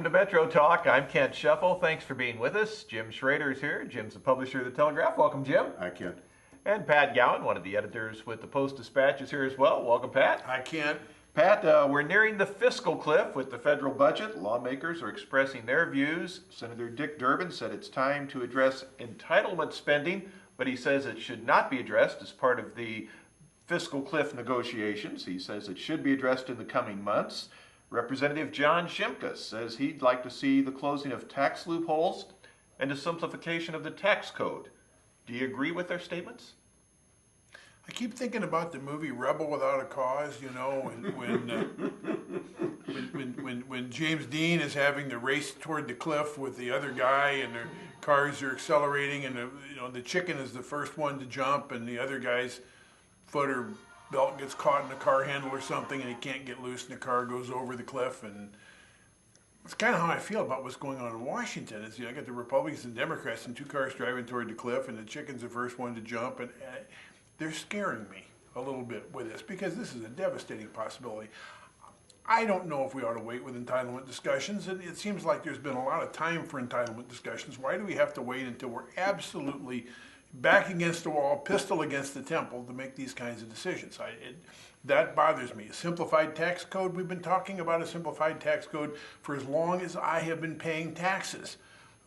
Welcome to Metro Talk. I'm Kent Shuffle. Thanks for being with us. Jim Schrader is here. Jim's the publisher of the Telegraph. Welcome, Jim. Hi, Kent. And Pat Gowan, one of the editors with the Post-Dispatch, is here as well. Welcome, Pat. Hi, Kent. Pat, we're nearing the fiscal cliff with the federal budget. Lawmakers are expressing their views. Senator Dick Durbin said it's time to address entitlement spending, but he says it should not be addressed as part of the fiscal cliff negotiations. He says it should be addressed in the coming months. Representative John Shimkus says he'd like to see the closing of tax loopholes and a simplification of the tax code. Do you agree with their statements? I keep thinking about the movie Rebel Without a Cause, you know, when James Dean is having the race toward the cliff with the other guy and their cars are accelerating and the chicken is the first one to jump and the other guy's foot or belt gets caught in the car handle or something and he can't get loose and the car goes over the cliff. And it's kind of how I feel about what's going on in Washington. Is I got the Republicans and Democrats and two cars driving toward the cliff and the chicken's the first one to jump, and they're scaring me a little bit with this because this is a devastating possibility. I don't know if we ought to wait with entitlement discussions, and it seems like there's been a lot of time for entitlement discussions. Why do we have to wait until we're absolutely back against the wall, pistol against the temple to make these kinds of decisions? That bothers me. A simplified tax code, we've been talking about a simplified tax code for as long as I have been paying taxes.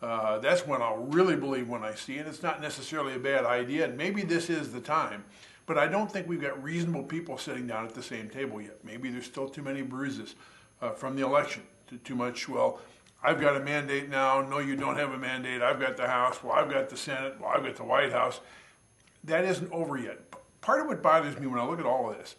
That's when I'll really believe when I see it. It's not necessarily a bad idea, and maybe this is the time. But I don't think we've got reasonable people sitting down at the same table yet. Maybe there's still too many bruises from the election, too much, well, I've got a mandate now. No, you don't have a mandate. I've got the House. Well, I've got the Senate. Well, I've got the White House. That isn't over yet. Part of what bothers me when I look at all of this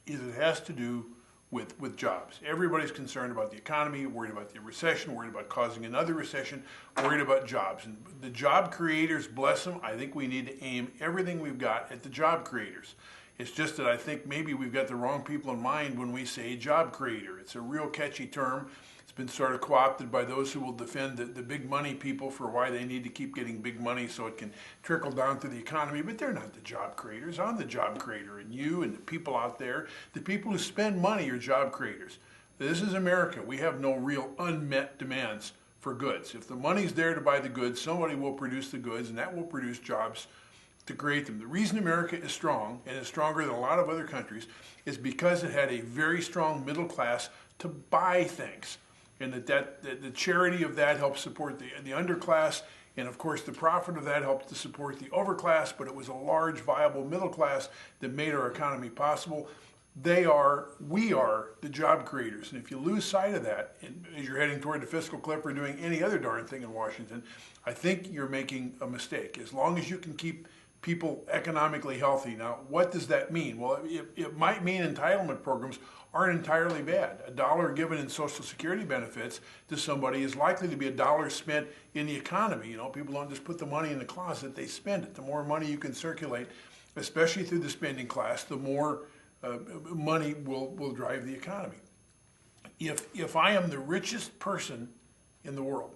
is it has to do with jobs. Everybody's concerned about the economy, worried about the recession, worried about causing another recession, worried about jobs. And the job creators, bless them, I think we need to aim everything we've got at the job creators. It's just that I think maybe we've got the wrong people in mind when we say job creator. It's a real catchy term. It's been sort of co-opted by those who will defend the big money people for why they need to keep getting big money so it can trickle down through the economy. But they're not the job creators. I'm the job creator, and you and the people out there, the people who spend money are job creators. This is America. We have no real unmet demands for goods. If the money's there to buy the goods, somebody will produce the goods, and that will produce jobs to create them. The reason America is strong, and is stronger than a lot of other countries, is because it had a very strong middle class to buy things. And that the charity of that helps support the underclass, and of course the profit of that helps to support the overclass, but it was a large, viable middle class that made our economy possible. We are the job creators. And if you lose sight of that, and as you're heading toward the fiscal cliff or doing any other darn thing in Washington, I think you're making a mistake. As long as you can keep people economically healthy. Now, what does that mean? Well, it might mean entitlement programs aren't entirely bad. A dollar given in Social Security benefits to somebody is likely to be a dollar spent in the economy. People don't just put the money in the closet, they spend it. The more money you can circulate, especially through the spending class, the more money will drive the economy. If I am the richest person in the world,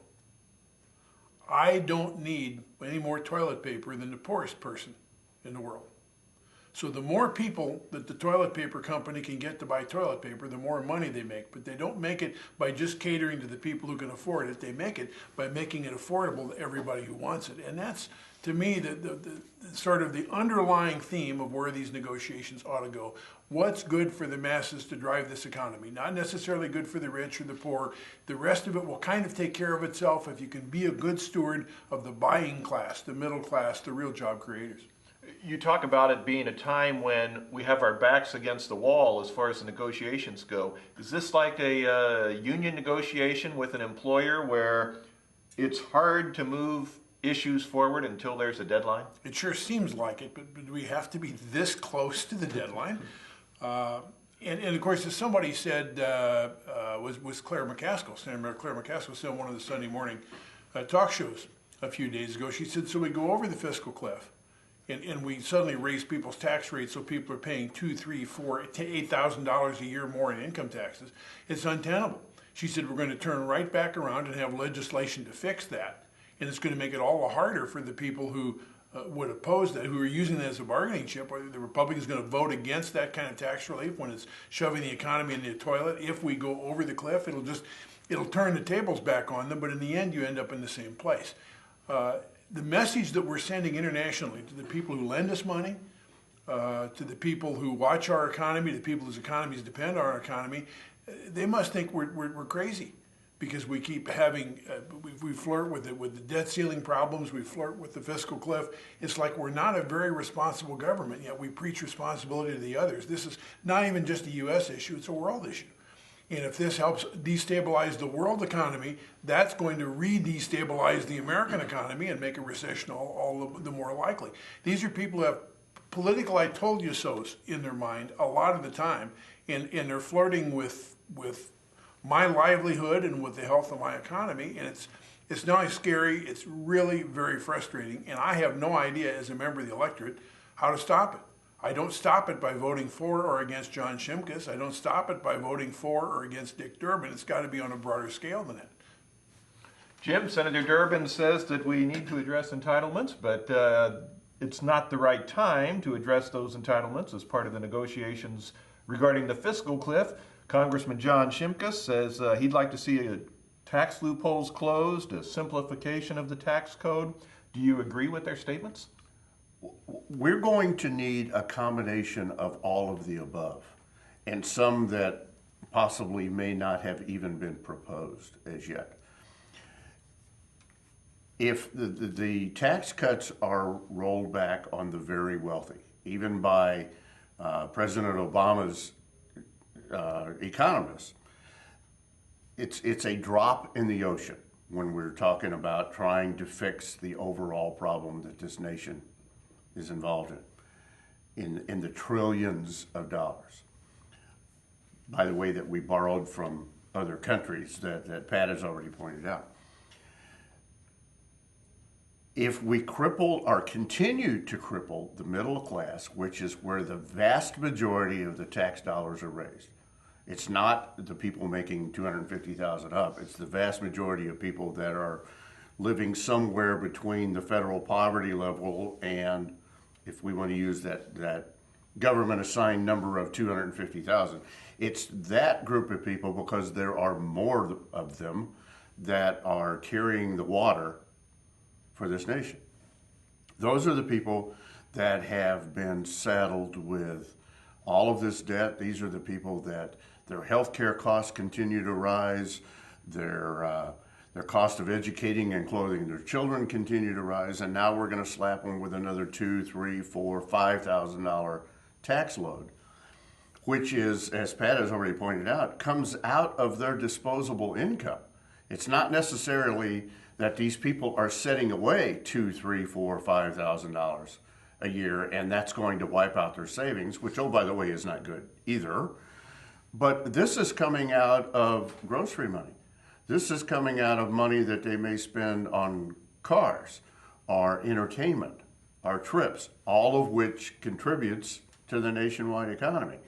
I don't need any more toilet paper than the poorest person in the world. So the more people that the toilet paper company can get to buy toilet paper, the more money they make. But they don't make it by just catering to the people who can afford it. They make it by making it affordable to everybody who wants it. And that's, to me, the sort of the underlying theme of where these negotiations ought to go. What's good for the masses to drive this economy? Not necessarily good for the rich or the poor. The rest of it will kind of take care of itself if you can be a good steward of the buying class, the middle class, the real job creators. You talk about it being a time when we have our backs against the wall as far as the negotiations go. Is this like a union negotiation with an employer where it's hard to move issues forward until there's a deadline? It sure seems like it, but do we have to be this close to the deadline? And of course, as somebody said, was Claire McCaskill, Senator Claire McCaskill said on one of the Sunday morning talk shows a few days ago. She said, so we go over the fiscal cliff, and we suddenly raise people's tax rates so people are paying $2,000, $3,000, $4,000, $8,000 a year more in income taxes. It's untenable. She said we're going to turn right back around and have legislation to fix that. And it's going to make it all the harder for the people who would oppose that, who are using that as a bargaining chip. Whether the Republicans going to vote against that kind of tax relief when it's shoving the economy into the toilet. If we go over the cliff, it'll turn the tables back on them, but in the end you end up in the same place. The message that we're sending internationally to the people who lend us money, to the people who watch our economy, the people whose economies depend on our economy, they must think we're crazy, because we keep having, we flirt with it, with the debt ceiling problems, we flirt with the fiscal cliff. It's like we're not a very responsible government, yet we preach responsibility to the others. This is not even just a U.S. issue, it's a world issue. And if this helps destabilize the world economy, that's going to re-destabilize the American economy and make a recession all the more likely. These are people who have political I told you so's in their mind a lot of the time, and they're flirting with my livelihood and with the health of my economy, and it's not only scary, it's really very frustrating, and I have no idea as a member of the electorate how to stop it. I don't stop it by voting for or against John Shimkus. I don't stop it by voting for or against Dick Durbin. It's got to be on a broader scale than that. Jim, Senator Durbin says that we need to address entitlements, but it's not the right time to address those entitlements as part of the negotiations regarding the fiscal cliff. Congressman John Shimkus says he'd like to see tax loopholes closed, a simplification of the tax code. Do you agree with their statements? We're going to need a combination of all of the above, and some that possibly may not have even been proposed as yet. If the tax cuts are rolled back on the very wealthy, even by President Obama's economists, it's a drop in the ocean when we're talking about trying to fix the overall problem that this nation is involved in the trillions of dollars, by the way, that we borrowed from other countries that Pat has already pointed out. If we cripple or continue to cripple the middle class, which is where the vast majority of the tax dollars are raised, it's not the people making $250,000 up, it's the vast majority of people that are living somewhere between the federal poverty level and, if we want to use that government assigned number of 250,000, it's that group of people, because there are more of them that are carrying the water for this nation. Those are the people that have been saddled with all of this debt. These are the people that their health care costs continue to rise, their cost of educating and clothing their children continue to rise, and now we're going to slap them with another $2,000, $3,000, $4,000, $5,000 tax load, which is, as Pat has already pointed out, comes out of their disposable income. It's not necessarily that these people are setting away $2,000, $3,000, $4,000, $5,000 a year, and that's going to wipe out their savings, which, oh, by the way, is not good either. But this is coming out of grocery money. This is coming out of money that they may spend on cars, our entertainment, our trips, all of which contributes to the nationwide economy.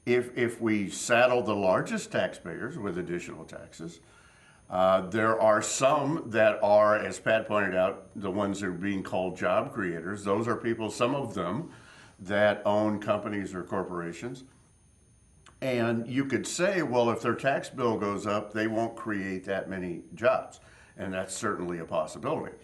If we saddle the largest taxpayers with additional taxes, there are some that are, as Pat pointed out, the ones that are being called job creators. Those are people, some of them, that own companies or corporations. And you could say, well, if their tax bill goes up, they won't create that many jobs. And that's certainly a possibility.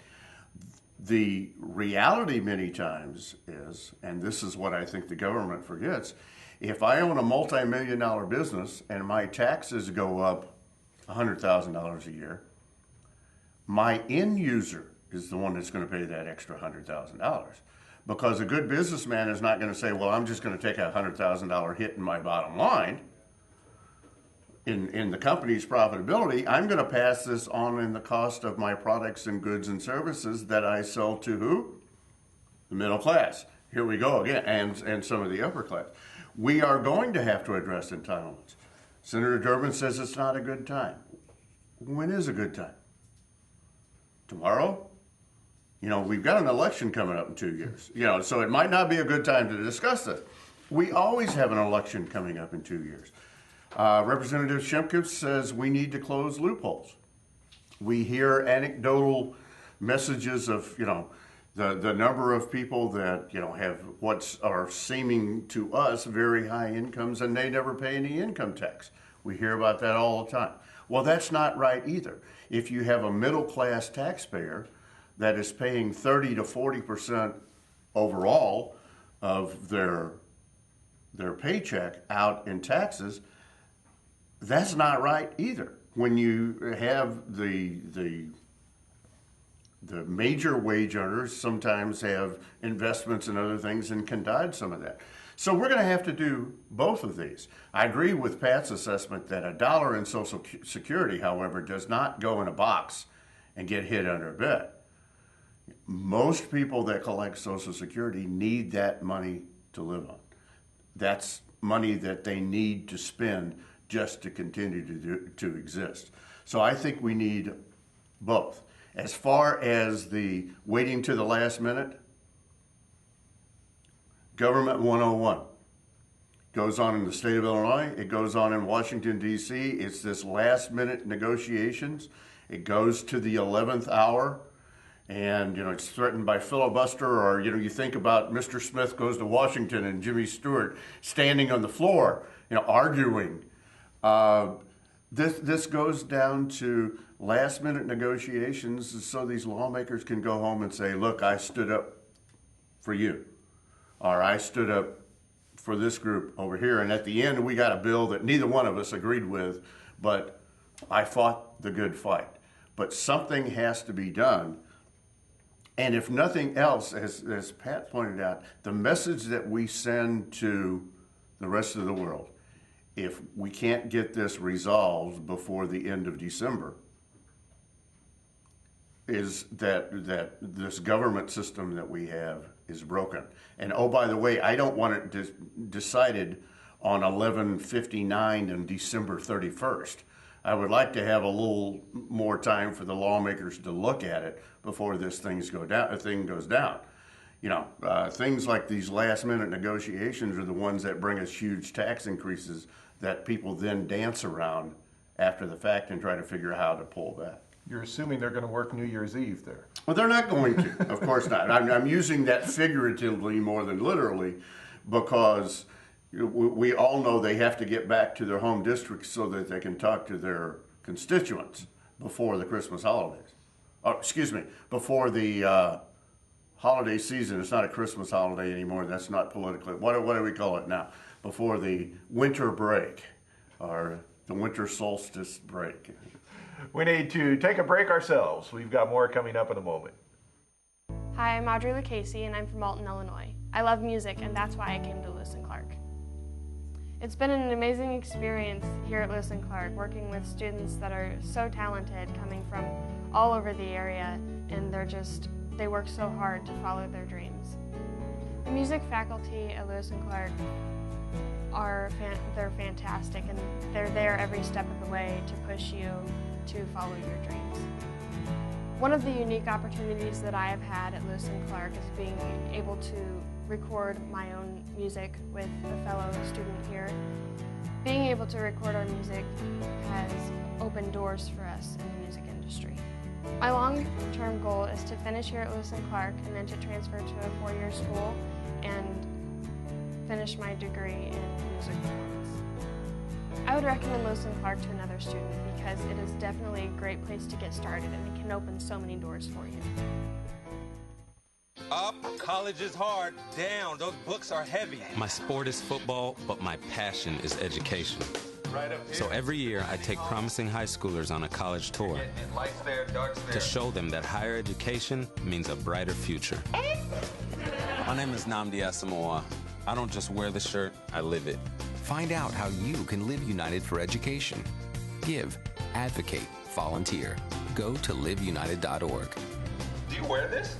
The reality many times is, and this is what I think the government forgets, if I own a multi-million-dollar business and my taxes go up $100,000 a year, my end user is the one that's going to pay that extra $100,000. Because a good businessman is not going to say, well, I'm just going to take a $100,000 hit in my bottom line in the company's profitability. I'm going to pass this on in the cost of my products and goods and services that I sell to who? The middle class. Here we go again, and some of the upper class. We are going to have to address entitlements. Senator Durbin says it's not a good time. When is a good time? Tomorrow? You know, we've got an election coming up in 2 years. You know, so it might not be a good time to discuss this. We always have an election coming up in 2 years. Representative Shimkus says we need to close loopholes. We hear anecdotal messages of, you know, the number of people that, you know, have what are seeming to us very high incomes and they never pay any income tax. We hear about that all the time. Well, that's not right either. If you have a middle class taxpayer that is paying 30 to 40% overall of their paycheck out in taxes, that's not right either. When you have the major wage earners sometimes have investments and other things and can dodge some of that. So we're going to have to do both of these. I agree with Pat's assessment that $1 in Social Security, however, does not go in a box and get hid under a bed. Most people that collect Social Security need that money to live on. That's money that they need to spend just to continue to exist. So I think we need both. As far as the waiting to the last minute, Government 101 goes on in the state of Illinois. It goes on in Washington, D.C. It's this last minute negotiations. It goes to the 11th hour. And, it's threatened by filibuster, or, you think about Mr. Smith goes to Washington and Jimmy Stewart standing on the floor, arguing. This goes down to last minute negotiations so these lawmakers can go home and say, look, I stood up for you, or I stood up for this group over here. And at the end, we got a bill that neither one of us agreed with, but I fought the good fight. But something has to be done. And if nothing else, as Pat pointed out, the message that we send to the rest of the world, if we can't get this resolved before the end of December, is that this government system that we have is broken. And oh, by the way, I don't want it decided on 11/59 and December 31st. I would like to have a little more time for the lawmakers to look at it before this thing goes down. Things like these last-minute negotiations are the ones that bring us huge tax increases that people then dance around after the fact and try to figure out how to pull back. You're assuming they're going to work New Year's Eve there. Well, they're not going to. Of course not. I'm using that figuratively more than literally because we all know they have to get back to their home districts so that they can talk to their constituents before the Christmas holidays. Before the holiday season. It's not a Christmas holiday anymore. That's not politically. What do we call it now? Before the winter break or the winter solstice break. We need to take a break ourselves. We've got more coming up in a moment. Hi, I'm Audrey Lucchese, and I'm from Alton, Illinois. I love music, and that's why I came to Lewis & Clark. It's been an amazing experience here at Lewis & Clark, working with students that are so talented, coming from all over the area, and they work so hard to follow their dreams. The music faculty at Lewis & Clark they're fantastic, and they're there every step of the way to push you to follow your dreams. One of the unique opportunities that I have had at Lewis & Clark is being able to record my own music with a fellow student here. Being able to record our music has opened doors for us in the music industry. My long-term goal is to finish here at Lewis & Clark and then to transfer to a four-year school and finish my degree in music performance. I would recommend Lewis & Clark to another student because it is definitely a great place to get started and it can open so many doors for you. Up, college is hard. Down, those books are heavy. My sport is football, but my passion is education. Right up here. So every year I take promising high schoolers on a college tour And lights there, darks there. to show them that higher education means a brighter future. My name is Nnamdi Asamoah. I don't just wear the shirt, I live it. Find out how you can live united for education. Give, advocate, volunteer. Go to liveunited.org. Do you wear this?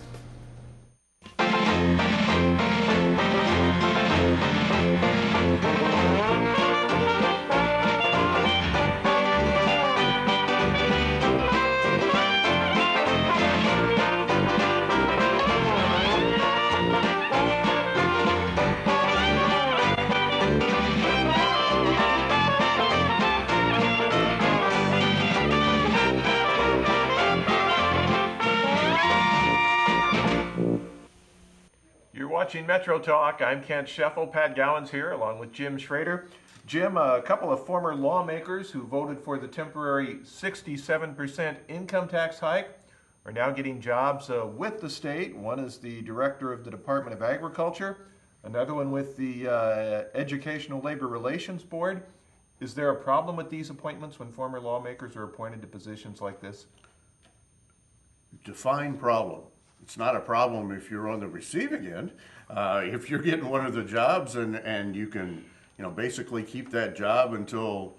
You're watching Metro Talk. I'm Kent Scheffel. Pat Gowans here, along with Jim Schrader. Jim, a couple of former lawmakers who voted for the temporary 67% income tax hike are now getting jobs with the state. One is the director of the Department of Agriculture, another one with the Educational Labor Relations Board. Is there a problem with these appointments when former lawmakers are appointed to positions like this? Define problem. It's not a problem if you're on the receiving end. If you're getting one of the jobs and you can, basically keep that job until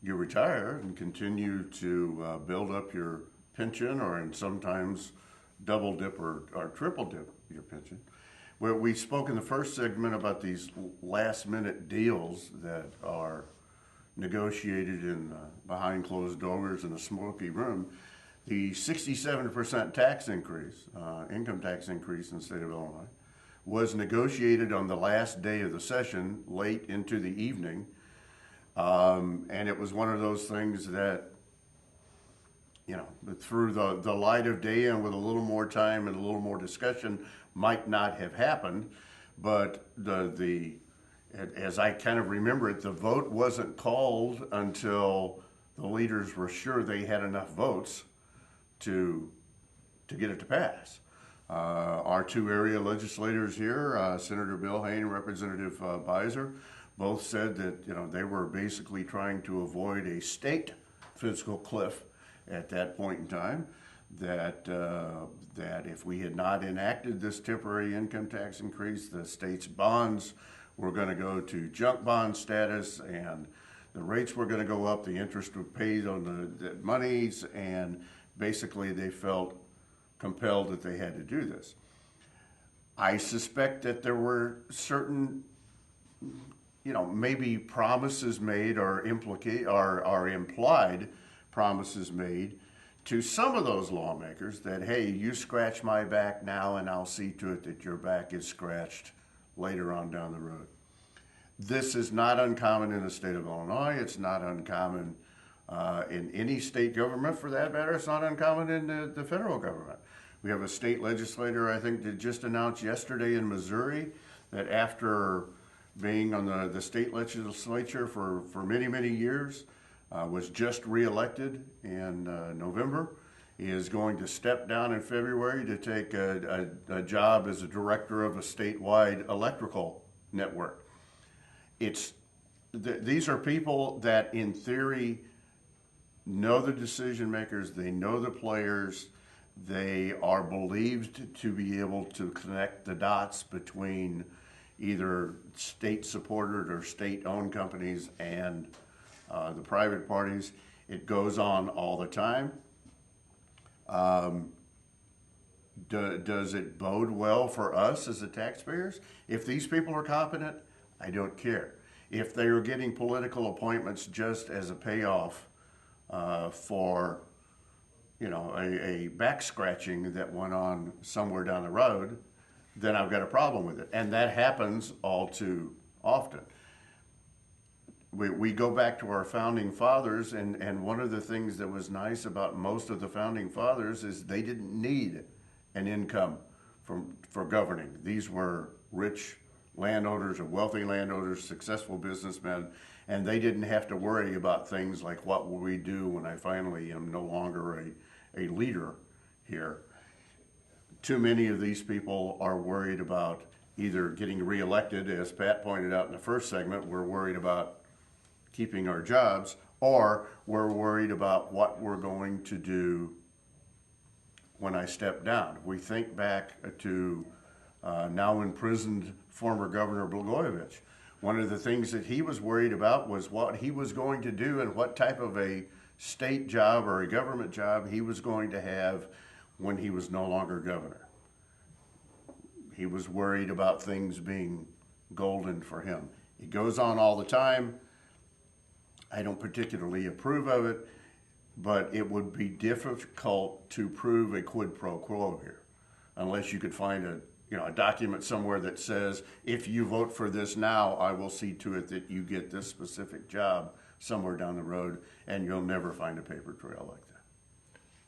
you retire and continue to build up your pension, or and sometimes double dip or triple dip your pension. Where we spoke in the first segment about these last minute deals that are negotiated in behind closed doors in a smoky room. The 67% tax increase, income tax increase in the state of Illinois, was negotiated on the last day of the session, late into the evening, and it was one of those things that, through the light of day and with a little more time and a little more discussion, might not have happened. But as I kind of remember it, the vote wasn't called until the leaders were sure they had enough votes to get it to pass. Our two area legislators here, Senator Bill Hayne and Representative Beiser, both said that they were basically trying to avoid a state fiscal cliff at that point in time. That if we had not enacted this temporary income tax increase, the state's bonds were going to go to junk bond status, and the rates were going to go up. The interest was paid on the monies, and basically they felt compelled that they had to do this. I suspect that there were certain, maybe promises made or implied promises made to some of those lawmakers that, hey, you scratch my back now and I'll see to it that your back is scratched later on down the road. This is not uncommon in the state of Illinois. It's not uncommon in any state government, for that matter. It's not uncommon in the federal government. We have a state legislator, I think, that just announced yesterday in Missouri that after being on the state legislature for many, many years, was just reelected in November. He is going to step down in February to take a job as a director of a statewide electrical network. These are people that, in theory, know the decision makers, they know the players, they are believed to be able to connect the dots between either state-supported or state-owned companies and the private parties. It goes on all the time. Does it bode well for us as the taxpayers? If these people are competent, I don't care. If they are getting political appointments just as a payoff for a back scratching that went on somewhere down the road, then I've got a problem with it. And that happens all too often. We go back to our founding fathers, and one of the things that was nice about most of the founding fathers is they didn't need an income for governing. These were rich landowners or wealthy landowners, successful businessmen, and they didn't have to worry about things like, what will we do when I finally am no longer a leader here? Too many of these people are worried about either getting reelected, as Pat pointed out in the first segment. We're worried about keeping our jobs, or we're worried about what we're going to do when I step down. We think back to now imprisoned former Governor Blagojevich. One of the things that he was worried about was what he was going to do and what type of a state job or a government job he was going to have when he was no longer governor. He was worried about things being golden for him. It goes on all the time. I don't particularly approve of it, but it would be difficult to prove a quid pro quo here, unless you could find a document somewhere that says, if you vote for this now, I will see to it that you get this specific job somewhere down the road, and you'll never find a paper trail like that.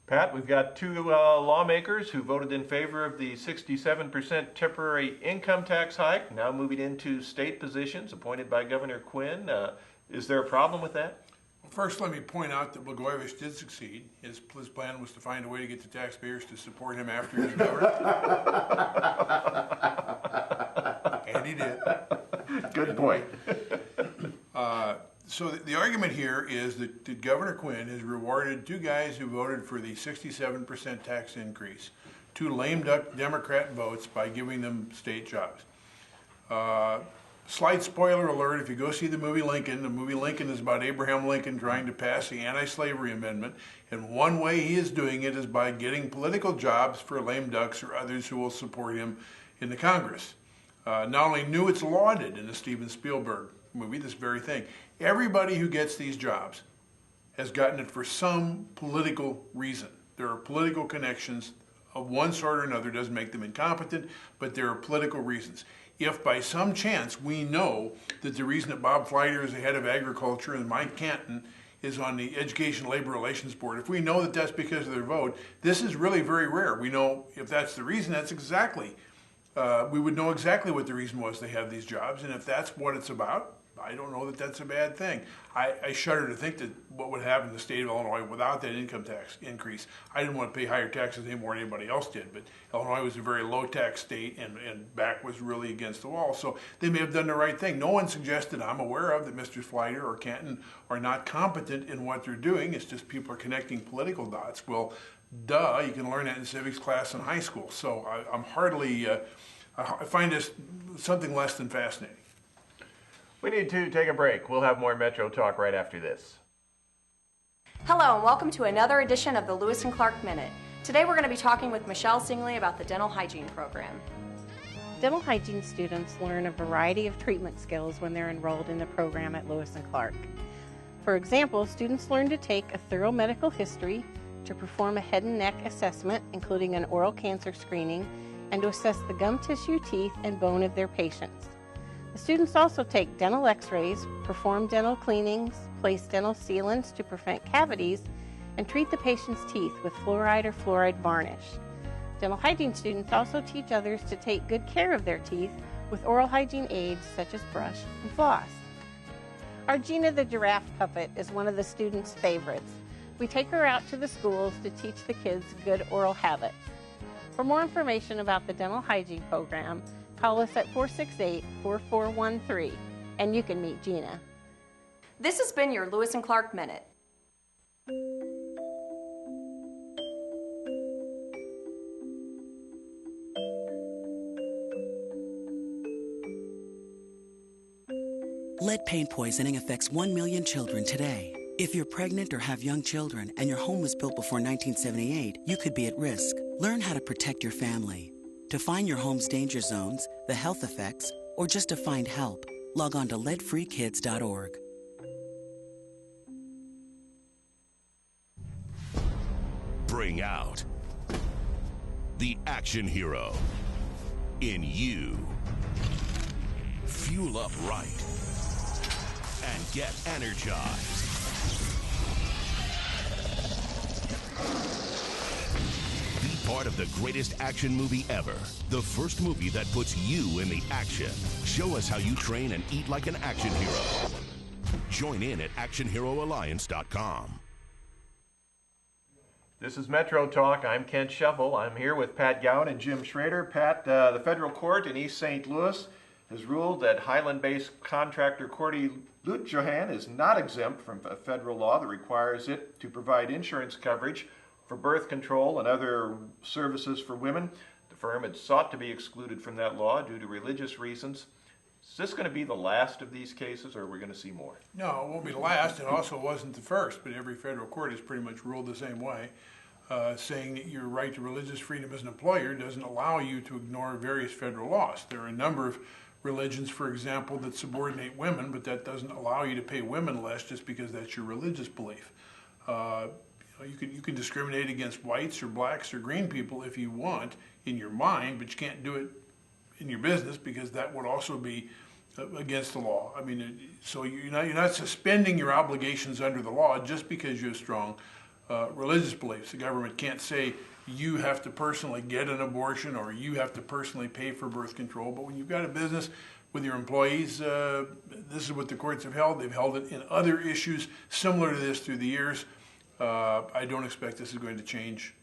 Pat, we've got two lawmakers who voted in favor of the 67% temporary income tax hike, now moving into state positions appointed by Governor Quinn. Is there a problem with that? Well, first, let me point out that Blagojevich did succeed. His plan was to find a way to get the taxpayers to support him after he was governor. And he did. Good point. So the argument here is that Governor Quinn has rewarded two guys who voted for the 67% tax increase, two lame duck Democrat votes, by giving them state jobs. Slight spoiler alert, if you go see the movie Lincoln is about Abraham Lincoln trying to pass the anti-slavery amendment, and one way he is doing it is by getting political jobs for lame ducks or others who will support him in the Congress. Not only knew it's lauded in the Steven Spielberg movie, this very thing. Everybody who gets these jobs has gotten it for some political reason. There are political connections of one sort or another. Doesn't make them incompetent, but there are political reasons. If by some chance we know that the reason that Bob Fleiter is the head of agriculture and Mike Canton is on the Education Labor Relations Board, if we know that that's because of their vote, this is really very rare. We know if that's the reason, that's exactly, we would know exactly what the reason was they have these jobs, and if that's what it's about, I don't know that that's a bad thing. I shudder to think that what would happen in the state of Illinois without that income tax increase. I didn't want to pay higher taxes any more than anybody else did, but Illinois was a very low tax state, and back was really against the wall. So they may have done the right thing. No one suggested I'm aware of that Mr. Fleiter or Canton are not competent in what they're doing. It's just people are connecting political dots. Well, duh, you can learn that in civics class in high school. So I'm hardly, I find this something less than fascinating. We need to take a break. We'll have more Metro Talk right after this. Hello and welcome to another edition of the Lewis and Clark Minute. Today we're going to be talking with Michelle Singley about the dental hygiene program. Dental hygiene students learn a variety of treatment skills when they're enrolled in the program at Lewis and Clark. For example, students learn to take a thorough medical history, to perform a head and neck assessment, including an oral cancer screening, and to assess the gum tissue, teeth, and bone of their patients. The students also take dental x-rays, perform dental cleanings, place dental sealants to prevent cavities, and treat the patient's teeth with fluoride or fluoride varnish. Dental hygiene students also teach others to take good care of their teeth with oral hygiene aids such as brush and floss. Our Gina the giraffe puppet is one of the students' favorites. We take her out to the schools to teach the kids good oral habits. For more information about the dental hygiene program, call us at 468-4413, and you can meet Gina. This has been your Lewis and Clark Minute. Lead paint poisoning affects 1 million children today. If you're pregnant or have young children and your home was built before 1978, you could be at risk. Learn how to protect your family. To find your home's danger zones, the health effects, or just to find help, log on to leadfreekids.org. Bring out the action hero in you. Fuel up right and get energized. Be part of the greatest action movie ever. The first movie that puts you in the action. Show us how you train and eat like an action hero. Join in at actionheroalliance.com. This is Metro Talk. I'm Kent Shuffle. I'm here with Pat Gowan and Jim Schrader. Pat, the federal court in East St. Louis has ruled that Highland-based contractor Cordy Lutjohan is not exempt from a federal law that requires it to provide insurance coverage for birth control and other services for women. The firm had sought to be excluded from that law due to religious reasons. Is this going to be the last of these cases, or are we going to see more? No, it won't be the last. It also wasn't the first, but every federal court has pretty much ruled the same way, saying that your right to religious freedom as an employer doesn't allow you to ignore various federal laws. There are a number of religions, for example, that subordinate women, but that doesn't allow you to pay women less just because that's your religious belief. You can discriminate against whites or blacks or green people if you want in your mind, but you can't do it in your business because that would also be against the law. I mean, so you're not suspending your obligations under the law just because you have strong religious beliefs. The government can't say you have to personally get an abortion or you have to personally pay for birth control. But when you've got a business with your employees, this is what the courts have held. They've held it in other issues similar to this through the years. I don't expect this is going to change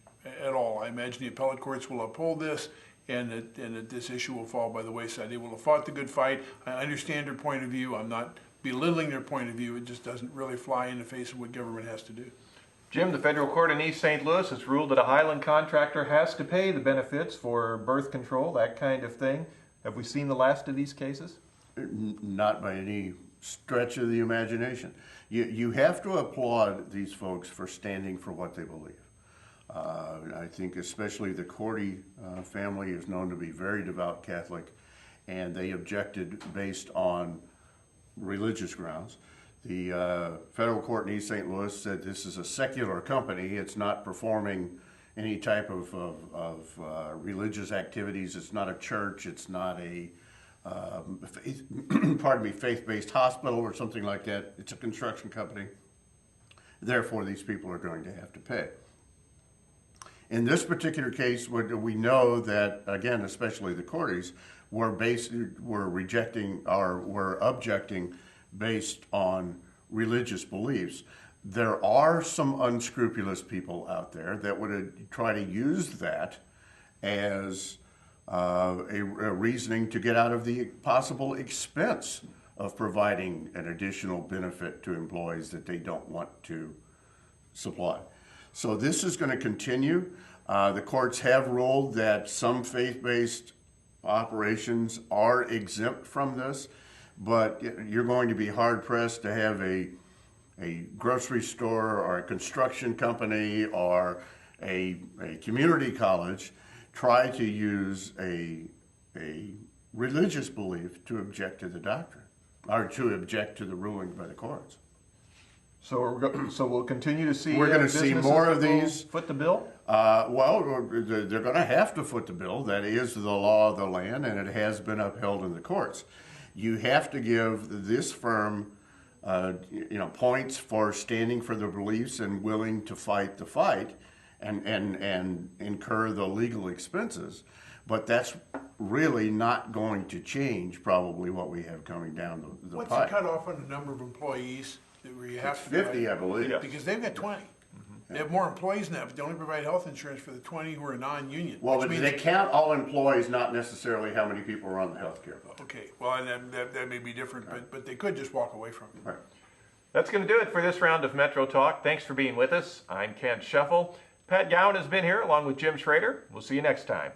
at all. I imagine the appellate courts will uphold this, and that this issue will fall by the wayside. They will have fought the good fight. I understand their point of view. I'm not belittling their point of view. It just doesn't really fly in the face of what government has to do. Jim, the federal court in East St. Louis has ruled that a Highland contractor has to pay the benefits for birth control, that kind of thing. Have we seen the last of these cases? Not by any stretch of the imagination. You have to applaud these folks for standing for what they believe. I think especially the Cordy family is known to be very devout Catholic, and they objected based on religious grounds. The federal court in East St. Louis said this is a secular company. It's not performing any type of religious activities. It's not a church. It's not a faith-based hospital or something like that. It's a construction company. Therefore, these people are going to have to pay. In this particular case, we know that, again, especially the Cordys, were objecting based on religious beliefs. There are some unscrupulous people out there that would try to use that as a reasoning to get out of the possible expense of providing an additional benefit to employees that they don't want to supply. So this is going to continue. The courts have ruled that some faith-based operations are exempt from this, but you're going to be hard-pressed to have a grocery store or a construction company or a community college try to use a religious belief to object to the doctrine or to object to the ruling by the courts. So we'll continue to see. We're going to see more of these. Foot the bill? Well, they're going to have to foot the bill. That is the law of the land, and it has been upheld in the courts. You have to give this firm, points for standing for their beliefs and willing to fight the fight, and incur the legal expenses. But that's really not going to change probably what we have coming down the pipe. What's the cutoff on the number of employees where you have It's to 50, I believe. Yes. Because they've got 20. They have more employees now, but they only provide health insurance for the 20 who are non-union. Well, which but means they count all employees, not necessarily how many people are on the health care bill. Okay, well, and that may be different, but they could just walk away from it. Right. That's going to do it for this round of Metro Talk. Thanks for being with us. I'm Ken Scheffel. Pat Gowan has been here along with Jim Schrader. We'll see you next time.